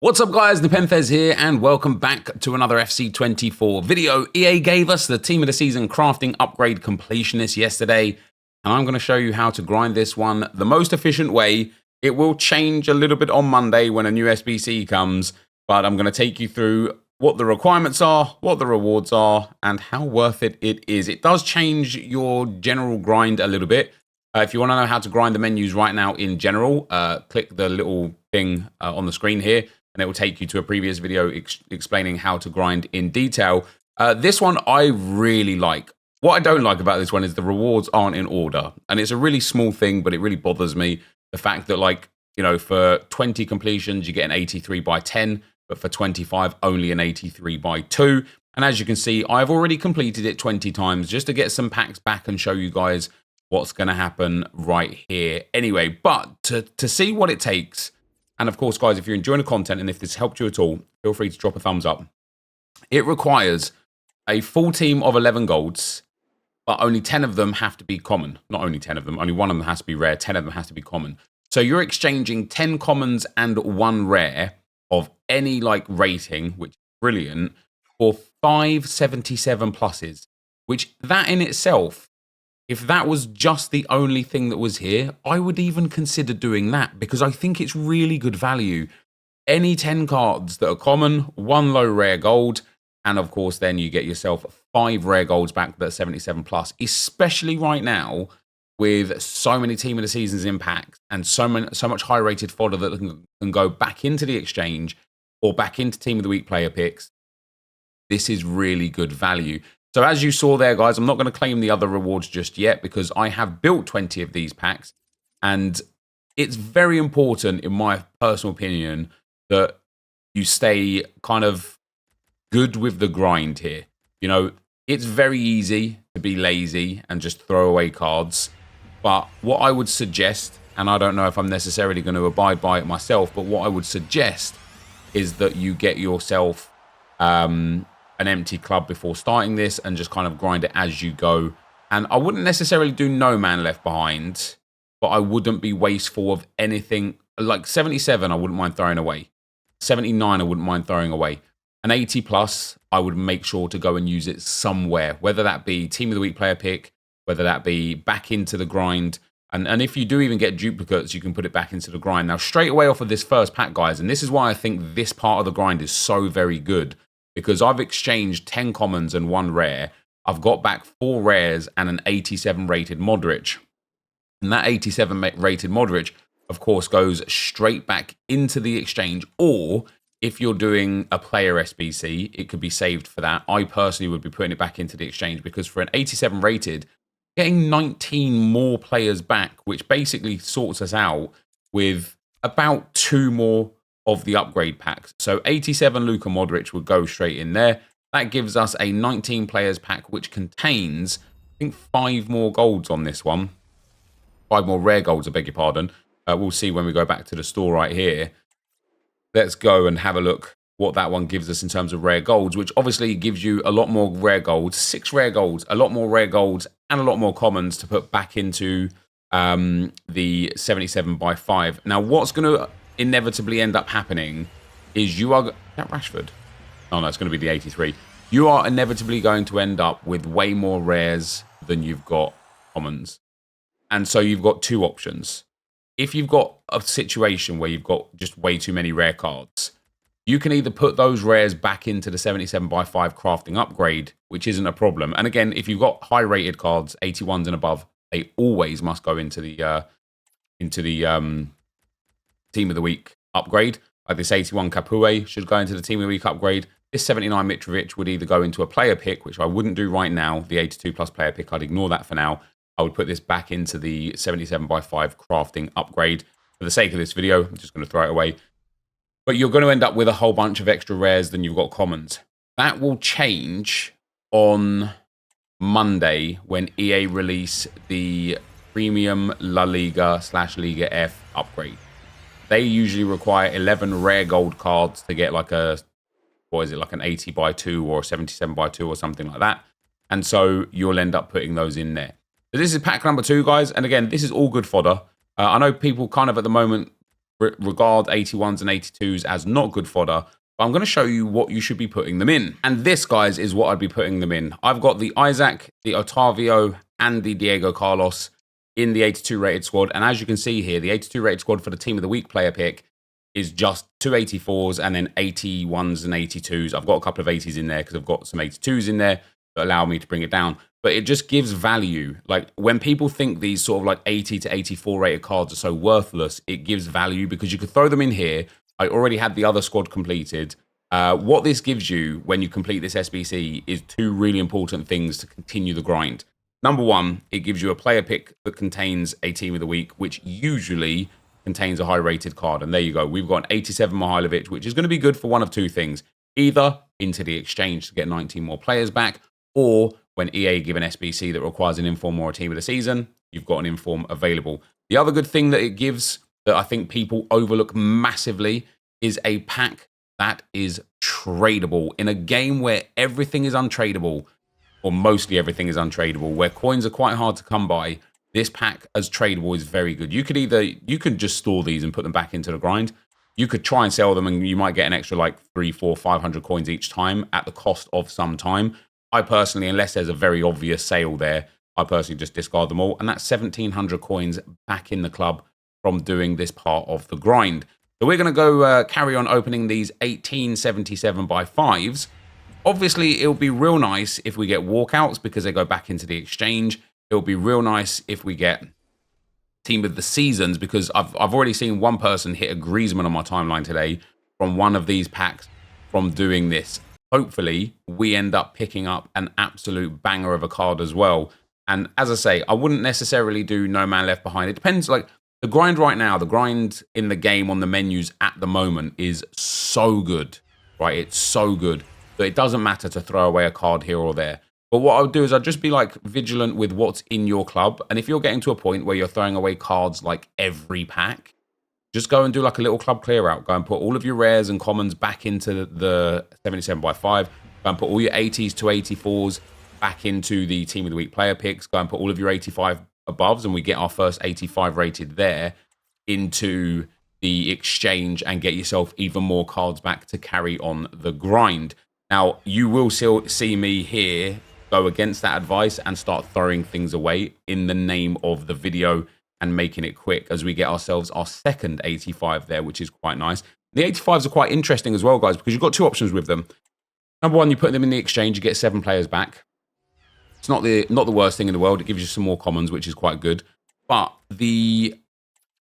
What's up guys, NepentheZ here and welcome back to another FC24 video. EA gave us the Team of the Season crafting upgrade completionist yesterday and I'm going to show you how to grind this one the most efficient way. It will change a little bit on Monday when a new SBC comes, but I'm going to take you through what the requirements are, what the rewards are and how worth it is. It does change your general grind a little bit. If you want to know how to grind the menus right now in general, click the little thing on the screen here. And it will take you to a previous video explaining how to grind in detail. This one I really like. What I don't like about this one is the rewards aren't in order. And it's a really small thing, but it really bothers me. The fact that, like, you know, for 20 completions, you get an 83 by 10, but for 25, only an 83 by 2. And as you can see, I've already completed it 20 times just to get some packs back and show you guys what's going to happen right here. Anyway, but to see what it takes, and of course, guys, if you're enjoying the content and if this helped you at all, feel free to drop a thumbs up. It requires a full team of 11 golds, but only 10 of them have to be common. Not only 10 of them, only one of them has to be rare, 10 of them has to be common. So you're exchanging 10 commons and 1 rare of any like rating, which is brilliant, for 5 77 pluses, which that in itself, if that was just the only thing that was here, I would even consider doing that because I think it's really good value. Any 10 cards that are common, 1 low rare gold, and of course then you get yourself 5 rare golds back that are 77 plus, especially right now with so many Team of the Seasons impacts and so much high rated fodder that can go back into the exchange or back into Team of the Week player picks. This is really good value. So as you saw there, guys, I'm not going to claim the other rewards just yet because I have built 20 of these packs. And it's very important, in my personal opinion, that you stay kind of good with the grind here. You know, it's very easy to be lazy and just throw away cards. But what I would suggest, and I don't know if I'm necessarily going to abide by it myself, but what I would suggest is that you get yourself an empty club before starting this and just kind of grind it as you go. And I wouldn't necessarily do no man left behind, but I wouldn't be wasteful of anything. Like 77, I wouldn't mind throwing away. 79, I wouldn't mind throwing away. An 80 plus, I would make sure to go and use it somewhere, whether that be Team of the Week player pick, whether that be back into the grind. And if you do even get duplicates, you can put it back into the grind. Now, straight away off of this first pack, guys, and this is why I think this part of the grind is so very good, because I've exchanged 10 commons and 1 rare. I've got back 4 rares and an 87 rated Modric. And that 87 rated Modric, of course, goes straight back into the exchange. Or if you're doing a player SBC, it could be saved for that. I personally would be putting it back into the exchange because for an 87 rated, getting 19 more players back, which basically sorts us out with about 2 more of the upgrade packs. So 87 Luka Modric would go straight in there. That gives us a 19 players pack, which contains, I think, 5 more golds on this one. 5 more rare golds, I beg your pardon. We'll see when we go back to the store right here. Let's go and have a look what that one gives us in terms of rare golds, which obviously gives you a lot more rare golds, 6 rare golds, a lot more rare golds, and a lot more commons to put back into the 77 by 5. Now, what's going to inevitably end up happening is you are... Is that Rashford? Oh, no, it's going to be the 83. You are inevitably going to end up with way more rares than you've got commons. And so you've got 2 options. If you've got a situation where you've got just way too many rare cards, you can either put those rares back into the 77 by 5 crafting upgrade, which isn't a problem. And again, if you've got high rated cards, 81s and above, they always must go into the Team of the Week upgrade. Like this 81 Capoue should go into the Team of the Week upgrade. This 79 Mitrovic would either go into a player pick, which I wouldn't do right now. The 82 plus player pick, I'd ignore that for now. I would put this back into the 77 by 5 crafting upgrade. For the sake of this video, I'm just going to throw it away. But you're going to end up with a whole bunch of extra rares than you've got commons. That will change on Monday when EA release the Premium La Liga / Liga F upgrade. They usually require 11 rare gold cards to get like a, what is it, like an 80 by 2 or a 77 by 2 or something like that. And so you'll end up putting those in there. So this is pack number 2, guys. And again, this is all good fodder. I know people kind of at the moment regard 81s and 82s as not good fodder. But I'm going to show you what you should be putting them in. And this, guys, is what I'd be putting them in. I've got the Isaac, the Otavio, and the Diego Carlos in the 82 rated squad. And as you can see here, the 82 rated squad for the Team of the Week player pick is just 2 84s and then 81s and 82s. I've got a couple of 80s in there because I've got some 82s in there that allow me to bring it down. But it just gives value. Like when people think these sort of like 80 to 84 rated cards are so worthless, it gives value because you could throw them in here. I already had the other squad completed. What this gives you when you complete this SBC is two really important things to continue the grind. Number one, it gives you a player pick that contains a Team of the Week, which usually contains a high-rated card. And there you go. We've got an 87 Mihailovic, which is going to be good for one of two things. Either into the exchange to get 19 more players back, or when EA give an SBC that requires an inform or a Team of the Season, you've got an inform available. The other good thing that it gives that I think people overlook massively is a pack that is tradable. In a game where everything is untradeable, or mostly everything is untradeable, where coins are quite hard to come by, this pack as tradable is very good. You could just store these and put them back into the grind. You could try and sell them and you might get an extra like 300, 400, 500 coins each time at the cost of some time. I personally, unless there's a very obvious sale there, I personally just discard them all. And that's 1,700 coins back in the club from doing this part of the grind. So we're going to go carry on opening these 1877 by 5s. Obviously, it'll be real nice if we get walkouts because they go back into the exchange. It'll be real nice if we get Team of the Seasons because I've already seen one person hit a Griezmann on my timeline today from one of these packs from doing this. Hopefully, we end up picking up an absolute banger of a card as well. And as I say, I wouldn't necessarily do No Man Left Behind. It depends, like, the grind right now, the grind in the game on the menus at the moment is so good, right? It's so good that it doesn't matter to throw away a card here or there. But what I would do is I'd just be like vigilant with what's in your club. And if you're getting to a point where you're throwing away cards like every pack, just go and do like a little club clear out. Go and put all of your rares and commons back into the 77 by 5. Go and put all your 80s to 84s back into the Team of the Week player picks. Go and put all of your 85 aboves, and we get our first 85 rated there into the exchange and get yourself even more cards back to carry on the grind. Now, you will still see me here go against that advice and start throwing things away in the name of the video and making it quick as we get ourselves our second 85 there, which is quite nice. The 85s are quite interesting as well, guys, because you've got two options with them. Number one, you put them in the exchange, you get 7 players back. It's not the worst thing in the world. It gives you some more commons, which is quite good. But the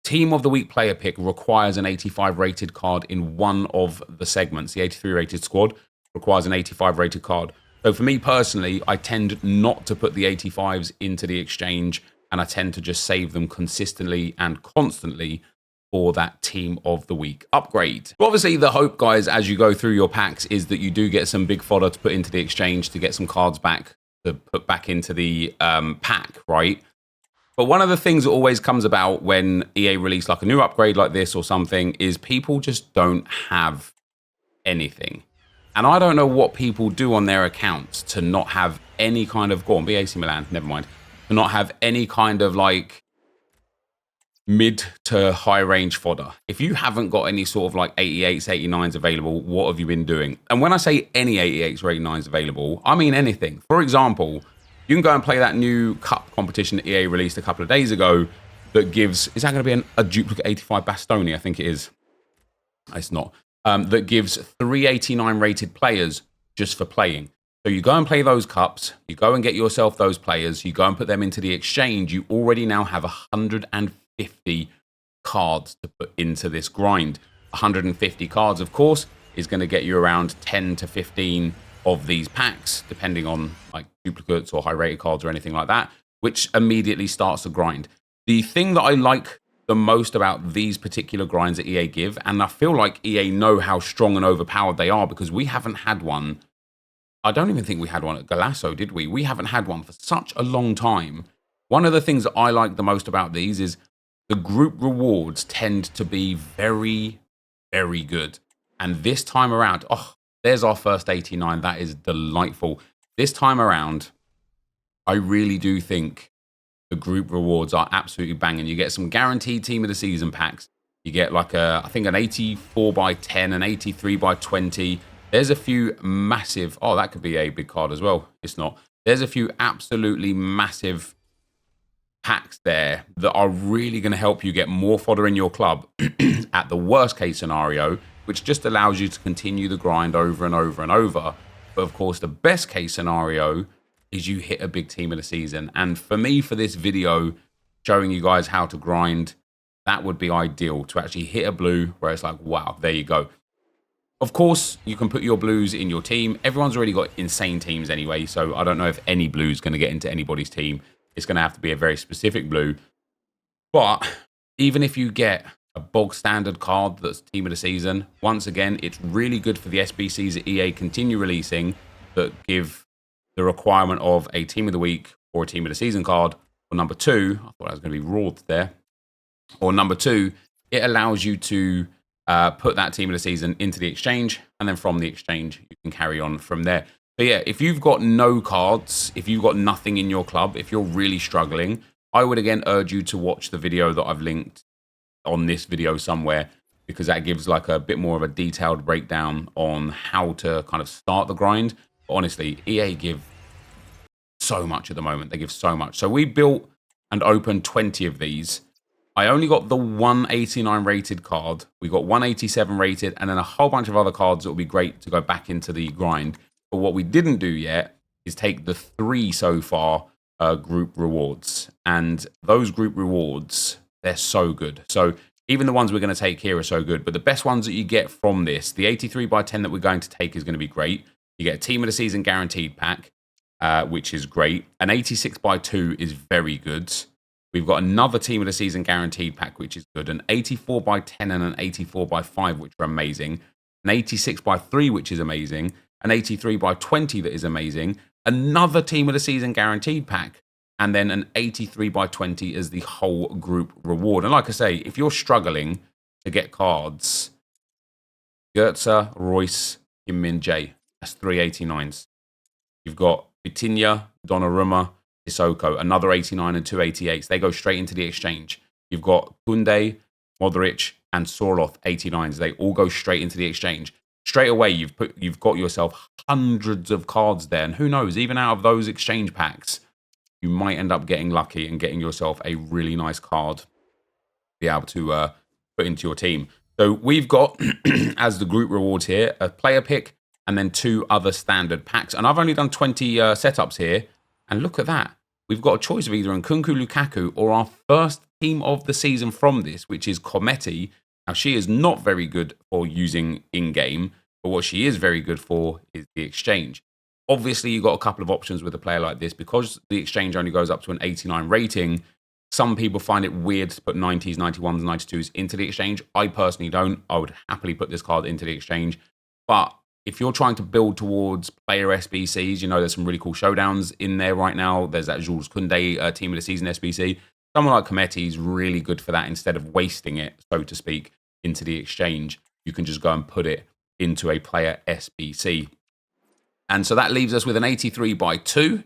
Team of the Week player pick requires an 85 rated card in one of the segments. The 83 rated squad requires an 85 rated card. So for me personally, I tend not to put the 85s into the exchange, and I tend to just save them consistently and constantly for that Team of the Week upgrade. But obviously, the hope, guys, as you go through your packs is that you do get some big fodder to put into the exchange to get some cards back to put back into the pack, right? But one of the things that always comes about when EA release like a new upgrade like this or something is people just don't have anything. And I don't know what people do on their accounts to not have any kind of... Go on, BAC Milan, never mind. To not have any kind of, like, mid to high range fodder. If you haven't got any sort of, like, 88s, 89s available, what have you been doing? And when I say any 88s or 89s available, I mean anything. For example, you can go and play that new cup competition that EA released a couple of days ago that gives... Is that going to be a duplicate 85 Bastoni? I think it is. It's not. That gives 389 rated players just for playing. So you go and play those cups, you go and get yourself those players, you go and put them into the exchange, you already now have 150 cards to put into this grind. 150 cards, of course, is going to get you around 10 to 15 of these packs, depending on like duplicates or high rated cards or anything like that, which immediately starts the grind. The thing that I like the most about these particular grinds that EA give, and I feel like EA know how strong and overpowered they are because we haven't had one. I don't even think we had one at Galasso, did we? We haven't had one for such a long time. One of the things that I like the most about these is the group rewards tend to be very, very good. And this time around, oh, there's our first 89. That is delightful. This time around, I really do think the group rewards are absolutely banging. You get some guaranteed Team of the Season packs. You get like I think an 84 by 10, an 83 by 20. There's a few massive, oh, that could be a big card as well. It's not. There's a few absolutely massive packs there that are really going to help you get more fodder in your club at the worst case scenario, which just allows you to continue the grind over and over and over. But of course, the best case scenario is you hit a big team of the season. And for me, for this video, showing you guys how to grind, that would be ideal, to actually hit a blue where it's like, wow, there you go. Of course, you can put your blues in your team. Everyone's already got insane teams anyway, so I don't know if any blue is going to get into anybody's team. It's going to have to be a very specific blue. But even if you get a bog standard card that's team of the season, once again, it's really good for the SBCs that EA continue releasing that give the requirement of a team of the week or a team of the season card. Or number two, I thought I was going to be roared there. Or number two, it allows you to put that team of the season into the exchange, and then from the exchange, you can carry on from there. So yeah, if you've got no cards, if you've got nothing in your club, if you're really struggling, I would again urge you to watch the video that I've linked on this video somewhere, because that gives like a bit more of a detailed breakdown on how to kind of start the grind. But honestly, EA give so much at the moment. They give so much. So we built and opened 20 of these. I only got the 189 rated card. We got 187 rated, and then a whole bunch of other cards that will be great to go back into the grind. But what we didn't do yet is take the 3 so far group rewards. And those group rewards, they're so good. So even the ones we're going to take here are so good. But the best ones that you get from this, the 83 by 10 that we're going to take is going to be great. You get a team of the season guaranteed pack, which is great. An 86 by 2 is very good. We've got another team of the season guaranteed pack, which is good. An 84 by 10 and an 84 by 5, which are amazing. An 86 by 3, which is amazing. An 83 by 20 that is amazing. Another team of the season guaranteed pack. And then an 83 by 20 as the whole group reward. And like I say, if you're struggling to get cards, Goetze, Royce, Kim-Min Jae. That's 389s. You've got Vitinha, Donnarumma, Sissoko, another 89 and 288s. They go straight into the exchange. You've got Kunde, Modric, and Sorloth 89s. They all go straight into the exchange. Straight away, you've got yourself hundreds of cards there. And who knows, even out of those exchange packs, you might end up getting lucky and getting yourself a really nice card to be able to put into your team. So we've got, as the group rewards here, a player pick and then 2 other standard packs. And I've only done 20 setups here. And look at that. We've got a choice of either Nkunku Lukaku or our first team of the season from this, which is Kometi. Now, she is not very good for using in-game, but what she is very good for is the exchange. Obviously, you've got a couple of options with a player like this. Because the exchange only goes up to an 89 rating, some people find it weird to put 90s, 91s, 92s into the exchange. I personally don't. I would happily put this card into the exchange. But if you're trying to build towards player SBCs, you know, there's some really cool showdowns in there right now. There's that Jules Koundé team of the season SBC. Someone like Kometi is really good for that. Instead of wasting it, so to speak, into the exchange, you can just go and put it into a player SBC. And so that leaves us with an 83 by 2,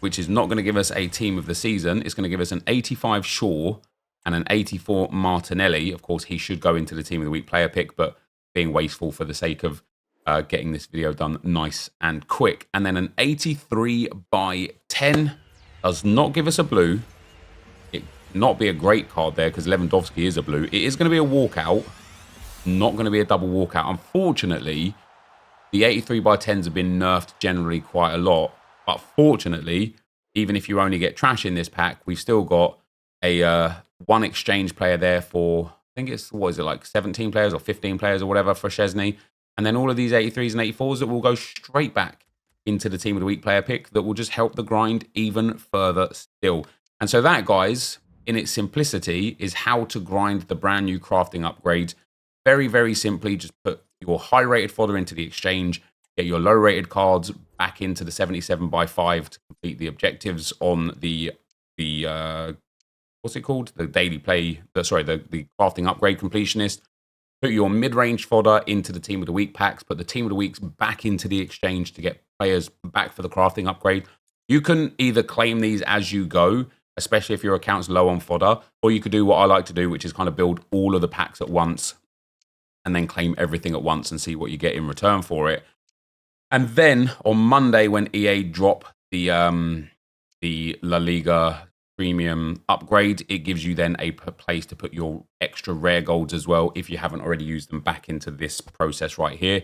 which is not going to give us a team of the season. It's going to give us an 85 Shaw and an 84 Martinelli. Of course, he should go into the team of the week player pick, but being wasteful for the sake of getting this video done nice and quick. And then an 83 by 10 does not give us a blue. It not be a great card there because Lewandowski is a blue. It is going to be a walkout, not going to be a double walkout. Unfortunately, the 83 by 10s have been nerfed generally quite a lot. But fortunately, even if you only get trash in this pack, we've still got a 1 exchange player there for, I think it's, what is it, like 17 players or 15 players or whatever for Szczesny. And then all of these 83s and 84s that will go straight back into the team of the week player pick that will just help the grind even further still. And so that, guys, in its simplicity, is how to grind the brand new crafting upgrade. Very, very simply, just put your high-rated fodder into the exchange, get your low-rated cards back into the 77 by 5 to complete the objectives on the what's it called? The daily play, the crafting upgrade completionist. Put your mid-range fodder into the Team of the Week packs. Put the Team of the Weeks back into the exchange to get players back for the crafting upgrade. You can either claim these as you go, especially if your account's low on fodder. Or you could do what I like to do, which is kind of build all of the packs at once and then claim everything at once and see what you get in return for it. And then on Monday, when EA drop the La Liga premium upgrade, it gives you then a place to put your extra rare golds as well, if you haven't already used them, back into this process right here,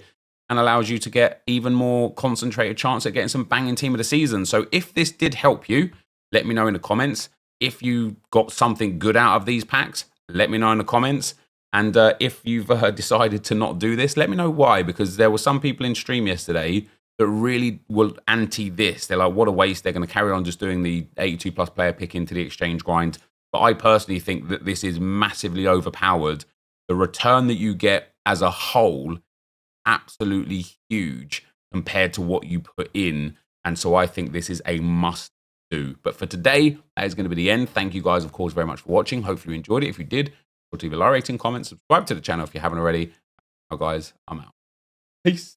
and allows you to get even more concentrated chance at getting some banging team of the season. So if this did help you, let me know in the comments. If you got something good out of these packs, let me know in the comments. And if you've decided to not do this, let me know why, because there were some people in stream yesterday that really were anti this. They're like, what a waste. They're going to carry on just doing the 82 plus player pick into the exchange grind. But I personally think that this is massively overpowered. The return that you get as a whole, absolutely huge compared to what you put in. And so I think this is a must do. But for today, that is going to be the end. Thank you guys, of course, very much for watching. Hopefully you enjoyed it. If you did, leave a like rating, comment, subscribe to the channel if you haven't already. Now, guys, I'm out. Peace.